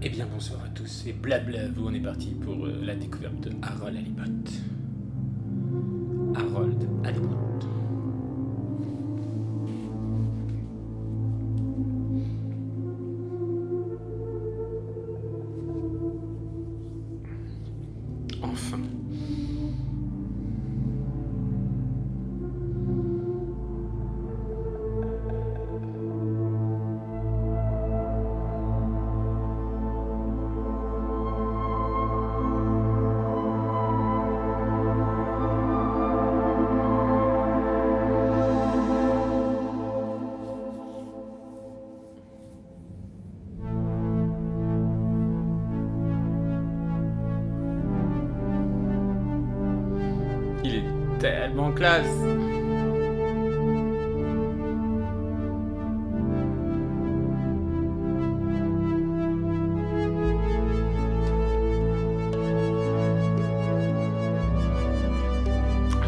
Eh bien bonsoir à tous et blabla, vous on est parti pour la découverte de Harold Halibut. Harold Halibut. Enfin. Il est tellement classe.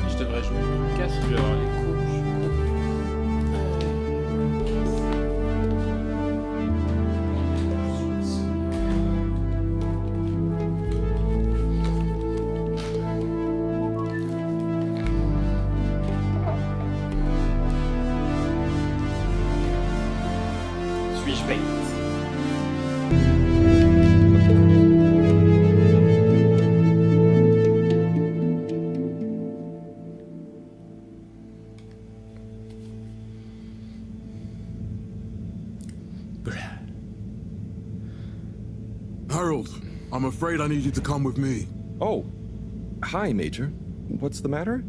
Je devrais jouer une casse, je vais avoir les coups. Suis-je bête? Harold, I'm afraid I need you to come with me. Oh, hi, Major. What's the matter?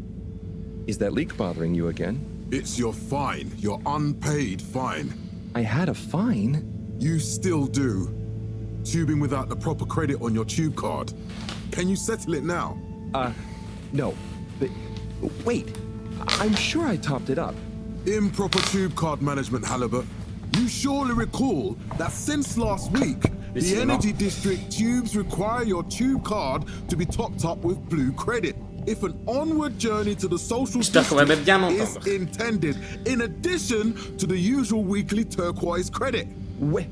Is that leak bothering you again? It's your fine, your unpaid fine. I had a fine? You still do. Tubing without the proper credit on your tube card. Can you settle it now? No. But, wait. I'm sure I topped it up. Improper tube card management, Halibut. You surely recall that since last week, the Energy District tubes require your tube card to be topped up with blue credit if an onward journey to the social district is intended, in addition to the usual weekly turquoise credit. Wait,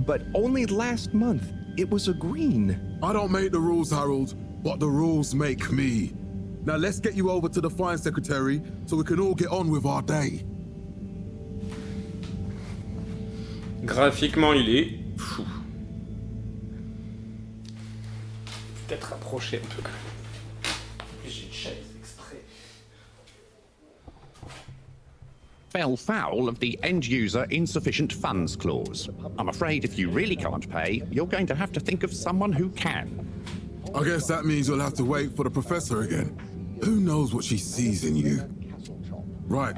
but only last month, it was a green. I don't make the rules, Harold, but the rules make me. Now let's get you over to the fine secretary so we can all get on with our day. Graphiquement, il est fou. Peut-être rapprocher un peu quand même. J'ai une chaise exprès. Fell foul of the end-user insufficient funds clause. I'm afraid if you really can't pay, you're going to have to think of someone who can. I guess that means you'll have to wait for the professor again. Who knows what she sees in you? Right,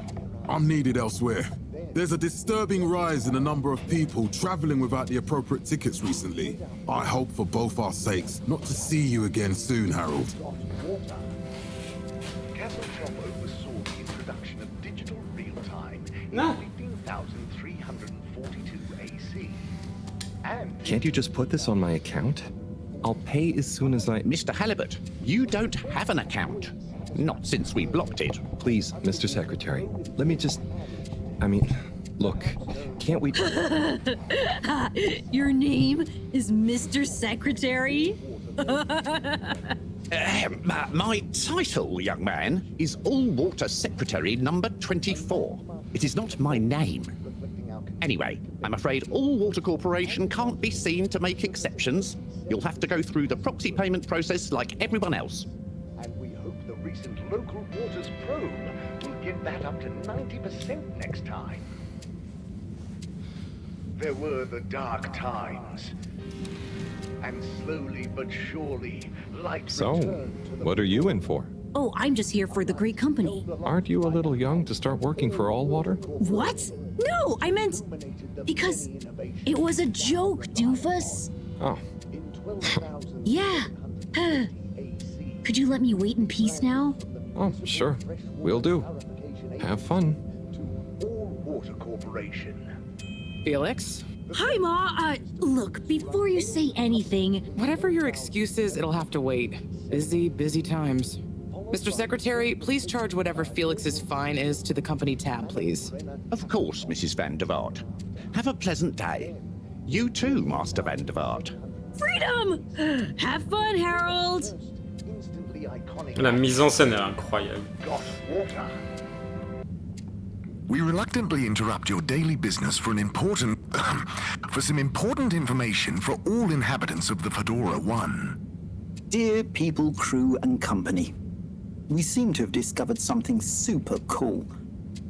I'm needed elsewhere. There's a disturbing rise in the number of people traveling without the appropriate tickets recently. I hope for both our sakes not to see you again soon, Harold. Castleshop oversaw the introduction of digital real-time in 15342 AC. And Can't you just put this on my account? I'll pay as soon as I... Mr. Halibut, you don't have an account. Not since we blocked it. Please, Mr. Secretary, let me just... I mean, look, can't we... Your name is Mr. Secretary? My title, young man, is All-Water Secretary number 24. It is not my name. Anyway, I'm afraid All-Water Corporation can't be seen to make exceptions. You'll have to go through the proxy payment process like everyone else. and we hope the recent local waters probe will get that up to 90% next time. There were the dark times. And slowly but surely, light So, returned to the... what are you in for? Oh, I'm just here for the great company. Aren't you a little young to start working for All Water? What? No, I meant... Because it was a joke, doofus. Oh. Yeah. Could you let me wait in peace now? Oh, sure. Will do. Have fun. To All Water Corporation. Felix? Hi, Ma. Look, before you say anything... Whatever your excuse is, it'll have to wait. Busy times. Mr. Secretary, please charge whatever Felix's fine is to the company tab, please. Of course, Mrs. Van der Vaart. Have a pleasant day. You too, Master Van der Vaart. Freedom! Have fun, Harold! Instantly iconic. La mise en scène est incroyable. Gosh, water. We reluctantly interrupt your daily business for some important information for all inhabitants of the FÉDORA I. Dear people, crew, and company, we seem to have discovered something super cool.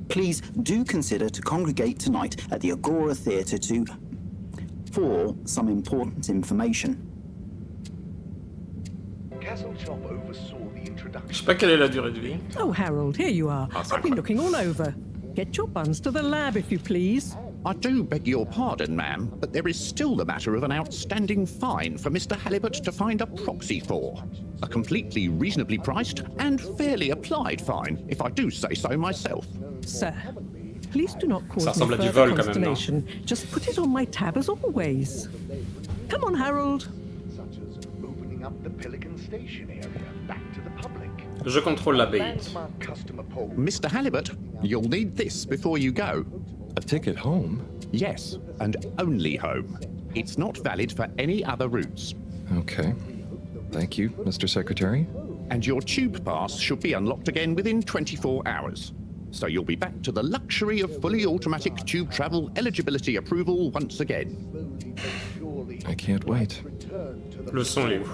Please do consider to congregate tonight at the Agora Theatre for some important information. Castle Chop oversaw the Je introduction. sais pas quelle est la durée de vie. Oh, Harold, here you are. Oh, I've been looking all over. Get your buns to the lab, if you please. I do beg your pardon, ma'am, but there is still the matter of an outstanding fine for Mr. Halibut to find a proxy for. A completely reasonably priced and fairly applied fine, if I do say so myself. Sir, please do not cause Ça ressemble me à du further vol, quand même, non? consternation. Just put it on my tab as always. Come on, Harold. Such as opening up the Pelican Station area back to the public. Je contrôle la bait. Landmark customer poll. Mr. Halibut, you'll need this before you go. A ticket home? Yes, and only home. It's not valid for any other routes. Okay. Thank you, Mr. Secretary. And your tube pass should be unlocked again within 24 hours. So you'll be back to the luxury of fully automatic tube travel eligibility approval once again. I can't wait. Le son, il est ouf.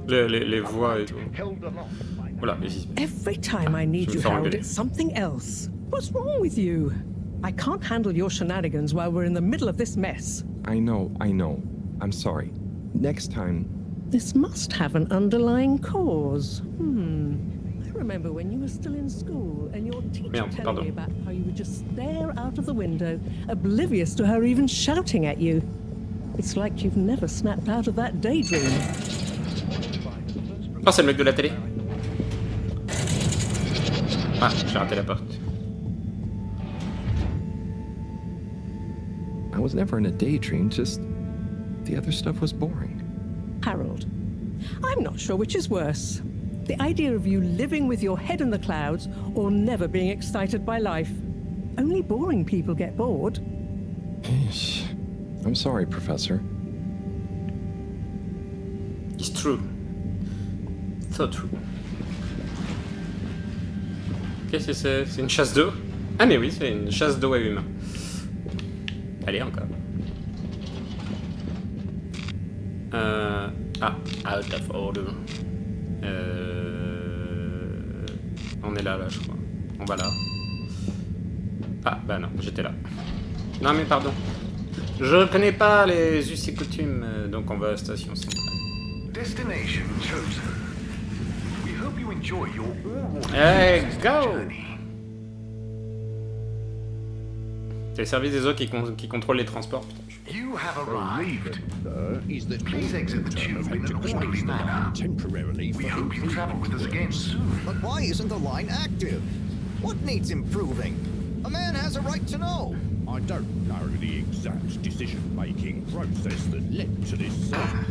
Les voix et tout. Held aloft by Voilà, vas-y. Every time I need Je me you, fais Harold, engueuler. it's something else. What's wrong with you? I can't handle your shenanigans while we're in the middle of this mess. I know. I'm sorry. Next time, This must have an underlying cause. I remember when you were still in school and your teacher Merde, telling pardon. me about how you would just stare out of the window, oblivious to her even shouting at you. It's like you've never snapped out of that daydream. Oh, c'est le mec de la télé. Ah, j'ai raté la porte. I was never in a daydream, just the other stuff was boring. Harold, I'm not sure which is worse. The idea of you living with your head in the clouds or never being excited by life. Only boring people get bored. Eesh. I'm sorry, Professor. It's true. So true. Qu'est-ce que c'est? C'est une chasse d'eau? Ah mais oui, c'est une chasse d'eau à humains. Allez, encore. Out of order. On est là, je crois. On va là. Ah, bah non, j'étais là. Non mais pardon. Je connais pas les us et coutumes, donc on va à la station centrale. Destination chosen. We hope you enjoy your Hey, go! C'est le service des eaux qui contrôle les transports. Putain, You have arrived. Is that Please exit the tube in an orderly manner. temporarily We hope you travel with us again soon. But why isn't the line active? What needs improving? A man has a right to know. I don't know the exact decision-making process that led to this,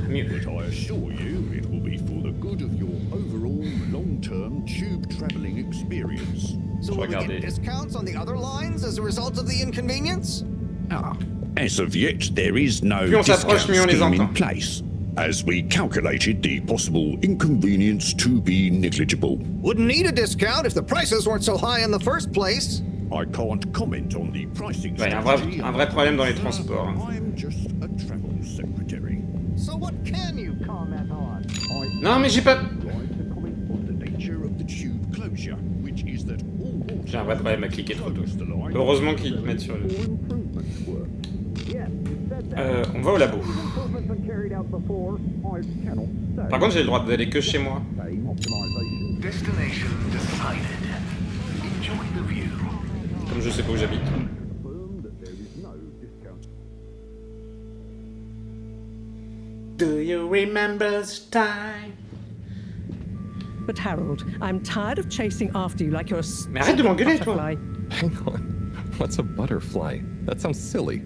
mieux. but I assure you it will be for the good of your overall long-term tube travelling experience. So will we Regardez. get discounts on the other lines as a result of the inconvenience? As of yet, there is no Plus on discount s'approche, mieux on les scheme in entend. place, as we calculated the possible inconvenience to be negligible. Wouldn't need a discount if the prices weren't so high in the first place. I can't comment on the pricing Ouais, strategy. un vrai problème dans les transports. I am just a travel secretary. So what can you comment on? Non mais j'ai pas... On the nature of the tube closure, which is that all water J'ai un vrai problème à cliquer trop tôt. flows the line Heureusement qu'ils te mettent sur le... improvement work. On va au labo. Par contre j'ai le droit d'aller que chez moi. Destination decided. Enjoy the view. Comme je sais pas où j'habite. Do you remember this time? But Harold, I'm tired of chasing after you like you're a Mais arrête de m'engueuler, toi. butterfly. Hang on. What's a butterfly? That sounds silly.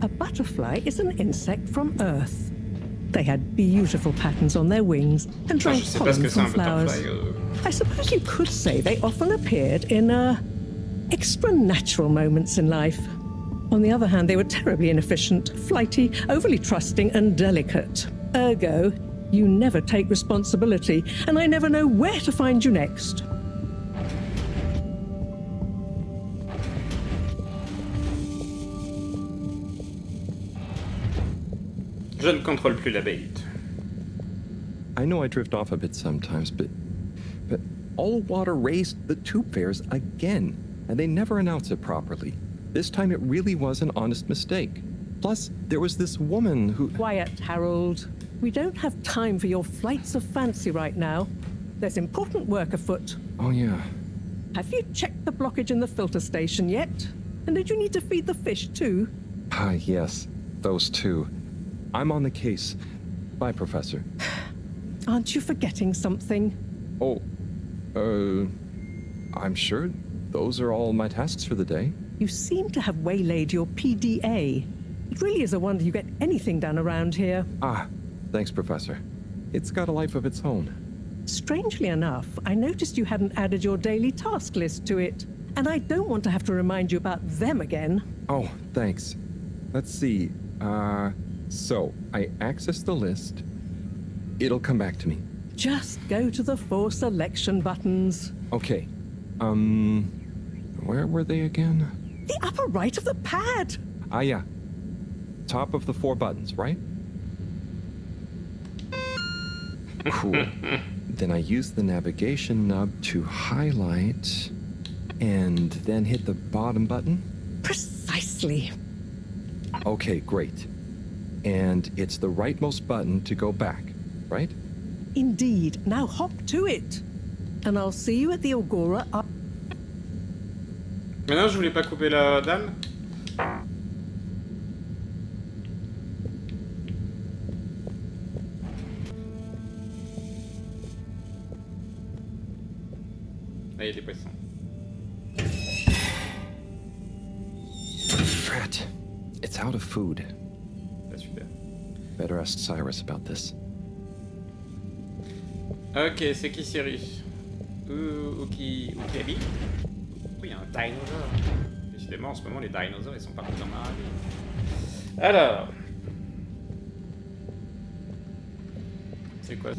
A butterfly is an insect from Earth. They had beautiful patterns on their wings and Je drank sais pas ce pollen que c'est un from flowers. butterfly. I suppose you could say they often appeared in extra natural moments in life. On the other hand, they were terribly inefficient, flighty, overly trusting, and delicate. Ergo, you never take responsibility, and I never know where to find you next. Je ne contrôle plus la bête. I know I drift off a bit sometimes, but all water raised the tube fares again, and they never announce it properly. This time it really was an honest mistake. Plus, there was this woman who... Quiet, Harold. We don't have time for your flights of fancy right now. There's important work afoot. Oh, yeah. Have you checked the blockage in the filter station yet? And did you need to feed the fish too? Ah, yes. Those two. I'm on the case. Bye, Professor. Aren't you forgetting something? Oh, I'm sure those are all my tasks for the day. You seem to have waylaid your PDA. It really is a wonder you get anything done around here. Ah, thanks, Professor. It's got a life of its own. Strangely enough, I noticed you hadn't added your daily task list to it. And I don't want to have to remind you about them again. Oh, thanks. Let's see. So, I access the list. It'll come back to me. Just go to the 4 selection buttons. Okay. Where were they again? The upper right of the pad. Ah, yeah. Top of the 4 buttons, right? Cool. Then I use the navigation nub to highlight, and then hit the bottom button? Precisely. Okay, great. And it's the rightmost button to go back, right? Indeed. Now hop to it. And I'll see you at the Agora. Mais non, je voulais pas couper la dame. Là, il y a des poissons. Fret. It's out of food. Ah, super. Better ask Cyrus about this. Ok, c'est qui Cyrus? Ou qui habite? Oui, un dinosaure. Décidément, en ce moment, les dinosaures, ils sont partout dans ma vie. Alors... C'est quoi?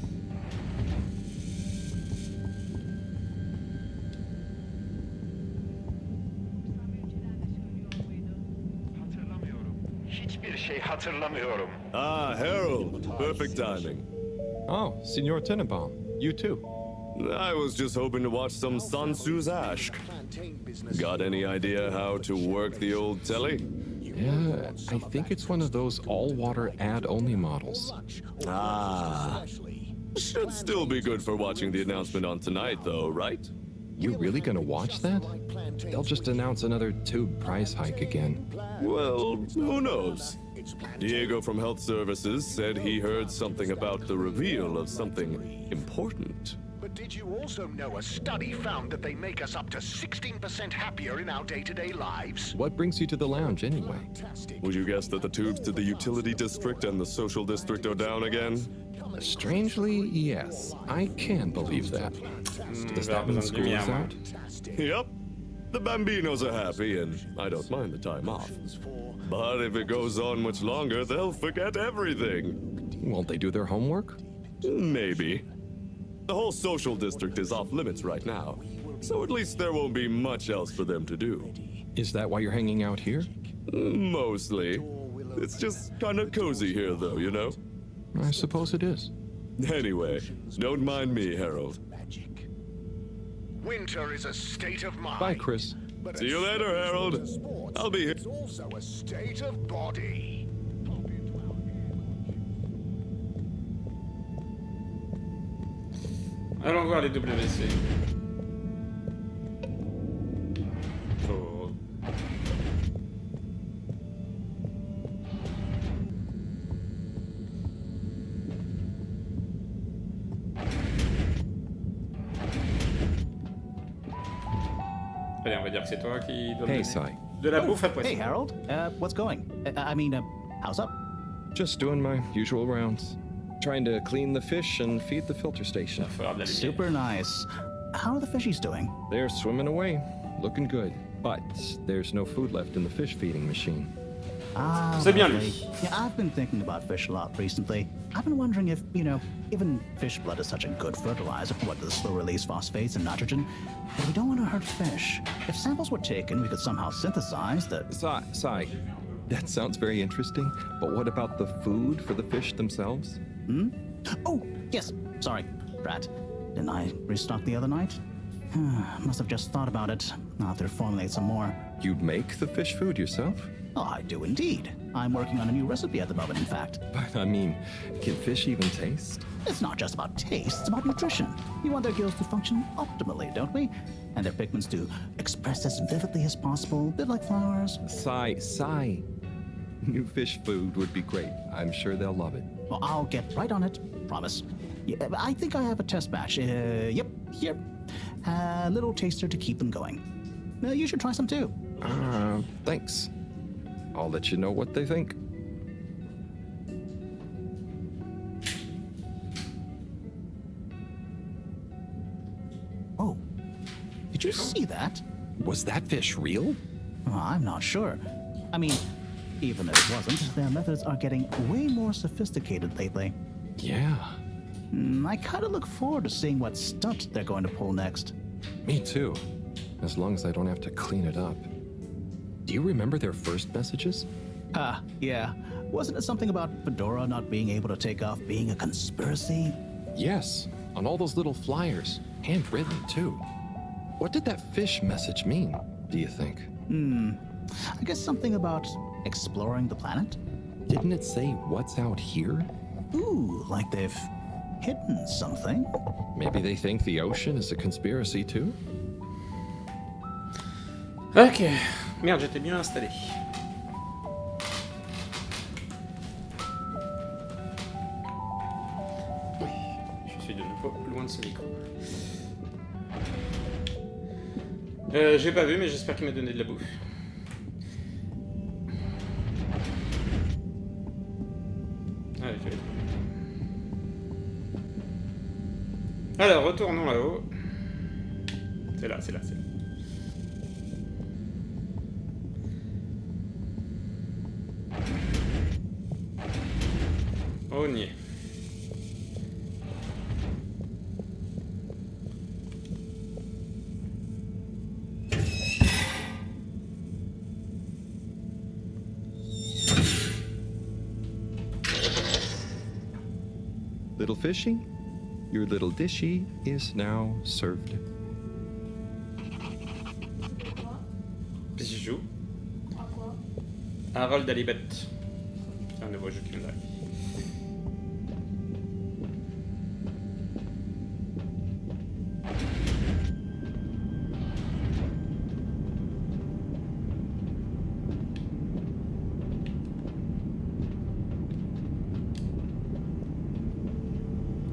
Hiçbir şey hatırlamıyorum. Ah, Harold. Perfect timing. Oh, Signor Tenenbaum. You too. I was just hoping to watch some Sun Tzu's Ash. Got any idea how to work the old telly? Yeah, I think it's one of those all-water ad-only models. Ah. Should still be good for watching the announcement on tonight, though, right? You really gonna watch that? They'll just announce another tube price hike again. Well, who knows? Diego from Health Services said he heard something about the reveal of something important. But did you also know a study found that they make us up to 16% happier in our day-to-day lives? What brings you to the lounge, anyway? Would you guess that the tubes to the utility district and the social district are down again? Strangely, yes. I can believe that. Does that mean school is out? Yep. The Bambinos are happy, and I don't mind the time off. But if it goes on much longer, they'll forget everything. Won't they do their homework? Maybe. The whole social district is off limits right now, so at least there won't be much else for them to do. Is that why you're hanging out here? Mostly. It's just kind of cozy here, though, you know? I suppose it is. Anyway, don't mind me, Harold. Winter is a state of mind. Bye, Chris. But See you later, Harold. I'll be here. It's also a state of body. Allons voir les WC. Oh. Allez, on va dire que c'est toi qui dois Hey, me Cy. de la bouffe à poisson. Hey, Harold. What's going? How's up? Just doing my usual rounds. Trying to clean the fish and feed the filter station. Super nice. How are the fishies doing? They're swimming away. Looking good. But there's no food left in the fish feeding machine. Ah, C'est bien lovely. lui. Yeah, I've been thinking about fish a lot recently. I've been wondering if, even fish blood is such a good fertilizer for the slow-release phosphates and nitrogen, but we don't want to hurt fish. If samples were taken, we could somehow synthesize the... Sai, that sounds very interesting, but what about the food for the fish themselves? Oh, yes, sorry, Brad. Didn't I restock the other night? Must have just thought about it. I'll have to formulate some more. You'd make the fish food yourself? Oh, I do indeed. I'm working on a new recipe at the moment, in fact. But I mean, can fish even taste? It's not just about taste, it's about nutrition. We want their gills to function optimally, don't we? And their pigments to express as vividly as possible, a bit like flowers. Sai. New fish food would be great. I'm sure they'll love it. Well, I'll get right on it, promise. Yeah, I think I have a test batch. Yep, here. A little taster to keep them going. You should try some too. Thanks. I'll let you know what they think. Oh, did you see that? Was that fish real? Well, I'm not sure. I mean, even if it wasn't, their methods are getting way more sophisticated lately. Yeah. I kind of look forward to seeing what stunt they're going to pull next. Me too. As long as I don't have to clean it up. Do you remember their first messages? Yeah. Wasn't it something about FÉDORA not being able to take off being a conspiracy? Yes, on all those little flyers. Handwritten, too. What did that fish message mean, do you think? I guess something about exploring the planet? Didn't it say what's out here? Ooh, like they've hidden something? Maybe they think the ocean is a conspiracy, too? Ok. Merde, j'étais bien installé. Oui, je suis de nouveau loin de ce micro. J'ai pas vu, mais j'espère qu'il m'a donné de la bouffe. Allez, je vais. Alors, retournons là-haut. C'est là. On y est. Little fishy, your little dishy is now served. Bijou. Harold Halibut. C'est un nouveau jeu qui vient d'arriver.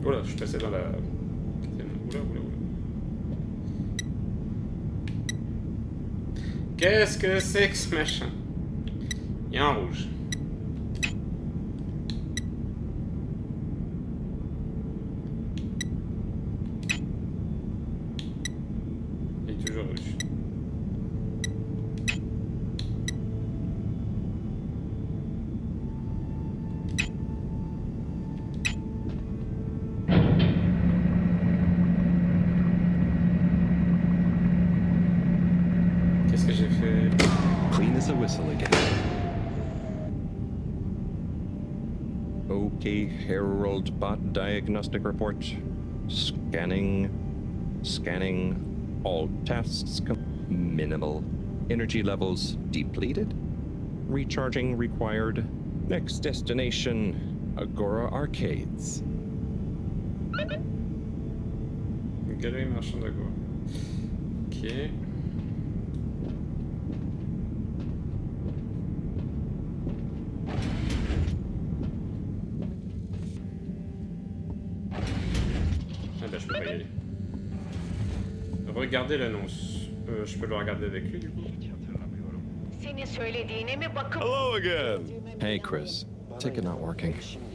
Oula, je suis passé dans la... Oula. Qu'est-ce que c'est que ce machin? Il y a un rouge. Il est toujours rouge. Qu'est-ce que j'ai fait? Clean as a whistle again. Okay, Herald Bot Diagnostic Report. Scanning. All tasks minimal. Energy levels depleted. Recharging required. Next destination, Agora Arcades. Galerie marchand d'Agora. Ok. Ah bah je peux pas y aller. Regardez l'annonce. Je peux le regarder avec lui du coup. Hello again. Hey, Chris. Ticket not working.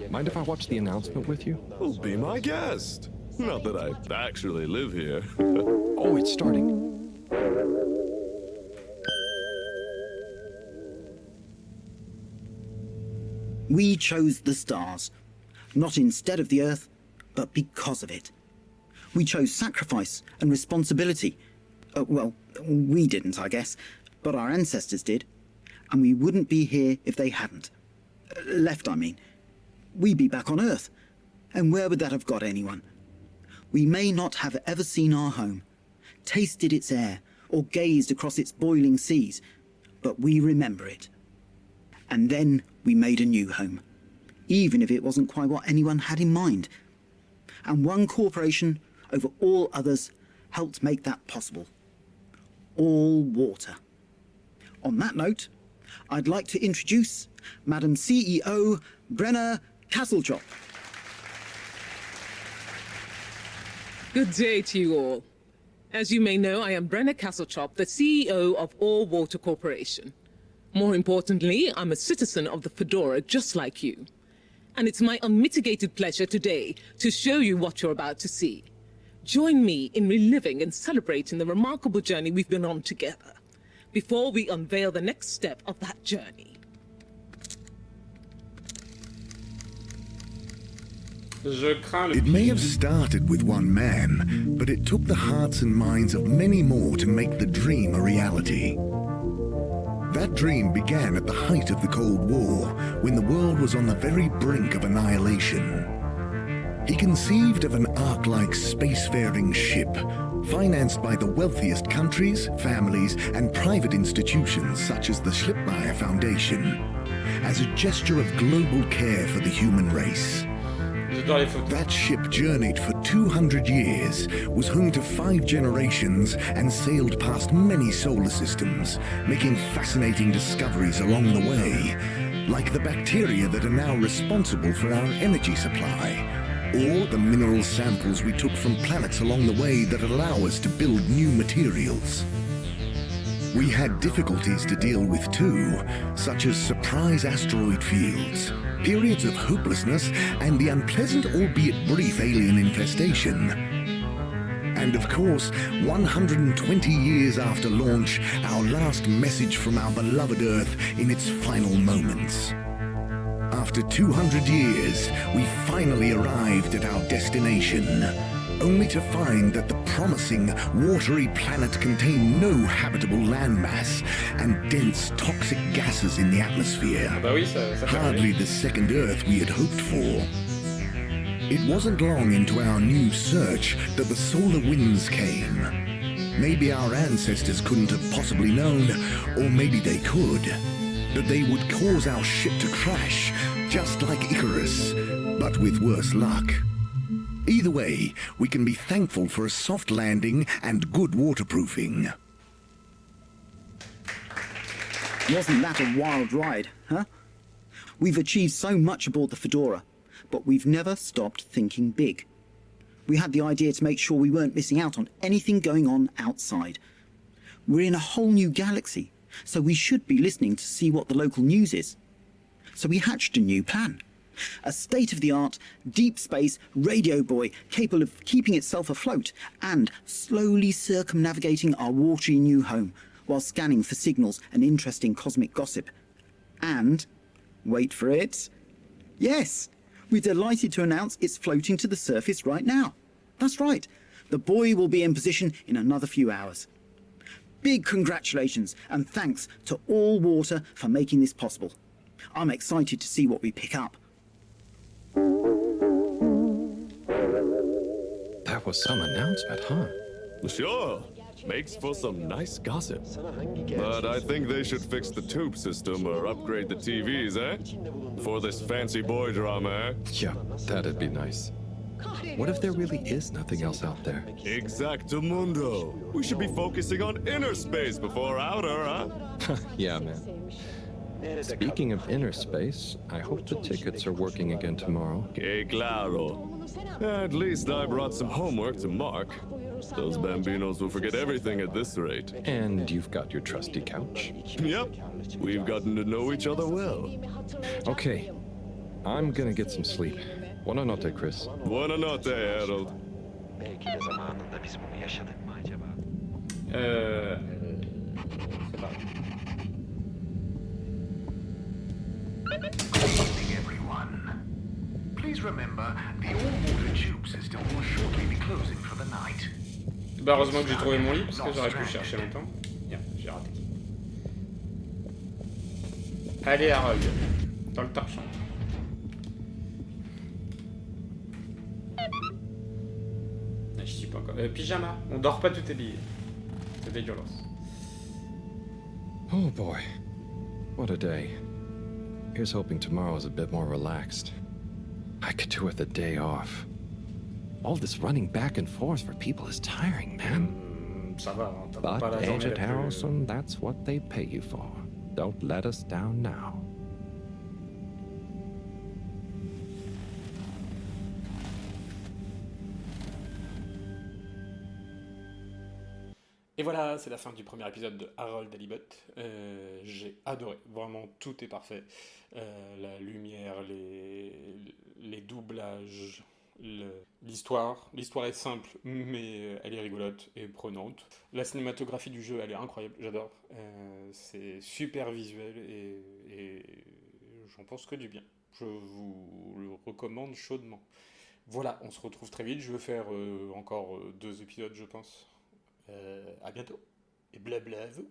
Mind if I watch the announcement with you? Well, be my guest. Not that I actually live here. Oh, it's starting. We chose the stars, not instead of the Earth, but because of it. We chose sacrifice and responsibility. Well, we didn't, I guess, but our ancestors did, and we wouldn't be here if they hadn't. Left, I mean. We'd be back on Earth, and where would that have got anyone? We may not have ever seen our home, tasted its air, or gazed across its boiling seas, but we remember it. And then we made a new home, even if it wasn't quite what anyone had in mind. And one corporation over all others helped make that possible. All water. On that note, I'd like to introduce Madam CEO Brenna Castletop. Good day to you all. As you may know, I am Brenna Castletop, the CEO of All Water Corporation. More importantly, I'm a citizen of the Fedora just like you. And it's my unmitigated pleasure today to show you what you're about to see. Join me in reliving and celebrating the remarkable journey we've been on together, before we unveil the next step of that journey. It may have started with one man, but it took the hearts and minds of many more to make the dream a reality. That dream began at the height of the Cold War, when the world was on the very brink of annihilation. He conceived of an Ark-like spacefaring ship, financed by the wealthiest countries, families, and private institutions such as the Schlipmeyer Foundation, as a gesture of global care for the human race. That ship journeyed for 200 years, was home to 5 generations, and sailed past many solar systems, making fascinating discoveries along the way, like the bacteria that are now responsible for our energy supply, or the mineral samples we took from planets along the way that allow us to build new materials. We had difficulties to deal with too, such as surprise asteroid fields, periods of hopelessness, and the unpleasant albeit brief alien infestation. And of course, 120 years after launch, our last message from our beloved Earth in its final moments. After 200 years, we finally arrived at our destination, only to find that the promising, watery planet contained no habitable landmass and dense, toxic gases in the atmosphere. Hardly the second Earth we had hoped for. It wasn't long into our new search that the solar winds came. Maybe our ancestors couldn't have possibly known, or maybe they could, that they would cause our ship to crash, just like Icarus, but with worse luck. Either way, we can be thankful for a soft landing and good waterproofing. Wasn't that a wild ride, huh? We've achieved so much aboard the Fedora, but we've never stopped thinking big. We had the idea to make sure we weren't missing out on anything going on outside. We're in a whole new galaxy, so we should be listening to see what the local news is. So we hatched a new plan. A state-of-the-art, deep space radio buoy capable of keeping itself afloat and slowly circumnavigating our watery new home while scanning for signals and interesting cosmic gossip. And, wait for it, yes, we're delighted to announce it's floating to the surface right now. That's right, the buoy will be in position in another few hours. Big congratulations and thanks to All Water for making this possible. I'm excited to see what we pick up. That was some announcement, huh? Sure. Makes for some nice gossip. But I think they should fix the tube system or upgrade the TVs, eh? For this fancy boy drama, eh? Yeah, that'd be nice. What if there really is nothing else out there? Exactamundo. We should be focusing on inner space before outer, huh? Yeah, man. Speaking of inner space, I hope the tickets are working again tomorrow. Que claro. At least I brought some homework to mark. Those bambinos will forget everything at this rate. And you've got your trusty couch. Yep. We've gotten to know each other well. Okay. I'm gonna get some sleep. Buonanotte, Chris. Buonanotte, Harold. please remember the all-water tube system will shortly be closing for the night. Bah heureusement que j'ai trouvé mon lit parce que j'aurais pu chercher longtemps. Bien, j'ai raté. Allez Harold, dans le torchon. Je suis pas encore. Pyjama, on dort pas tout habillé. C'est dégueulasse. Oh boy, what a day. Here's hoping tomorrow's a bit more relaxed. I could do with a day off. All this running back and forth for people is tiring, man. Ça va, hein, But pas la journée Agent la plus... Harrelson, that's what they pay you for. Don't let us down now. Et voilà, c'est la fin du premier épisode de Harold Halibut. J'ai adoré, vraiment tout est parfait. La lumière, les doublages, l'histoire. L'histoire est simple, mais elle est rigolote et prenante. La cinématographie du jeu, elle est incroyable, j'adore. C'est super visuel et j'en pense que du bien. Je vous le recommande chaudement. Voilà, on se retrouve très vite. Je vais faire encore 2 épisodes, je pense. À bientôt. Et blabla vous.